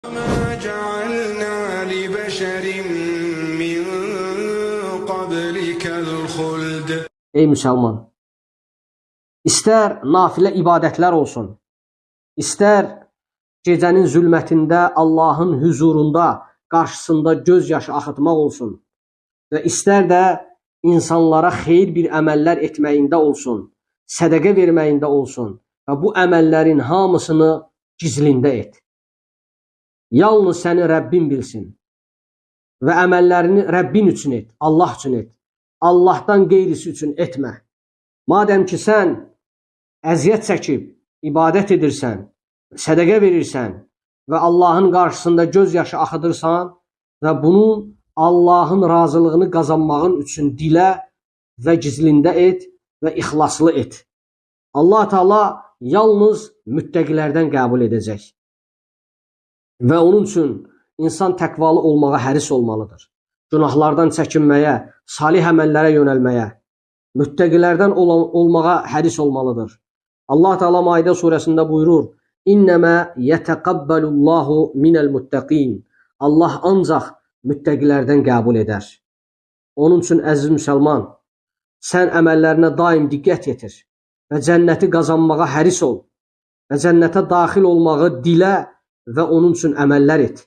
ما جعلنا لبشر من قبلك الخلد. Ey müsəlman, istər nafilə ibadətlər olsun, istər gecənin zülmətində Allahın huzurunda, qarşısında göz yaşı axıtmaq olsun və istər də insanlara xeyir bir əməllər etməyində olsun, sədəqə verməyində olsun və bu əməllərin hamısını gizlində et. Yalnız səni Rəbbin bilsin və əməllərini Rəbbin üçün et, Allah üçün et. Allahdan qeyrisi üçün etmə. Madəm ki, sən əziyyət çəkib, ibadət edirsən, sədəqə verirsən və Allahın qarşısında göz yaşı axıdırsan və bunun Allahın razılığını qazanmağın üçün dilə və gizlində et və ixlaslı et. Allah Teala yalnız müttəqilərdən qəbul edəcək. Və onun üçün insan təqvalı olmağa həris olmalıdır. Günahlardan çəkinməyə, salih əməllərə yönəlməyə, müttəqilərdən olmağa həris olmalıdır. Allah Teala Maidə surəsində buyurur: İnnəmə yətəqəbbəlullahu minəl muttəqin. Allah ancaq müttəqilərdən qəbul edər. Onun üçün əziz müsəlman, sən əməllərinə daim diqqət yetir və cənnəti qazanmağa həris ol və cənnətə daxil olmağı dilə və onun üçün əməllər et.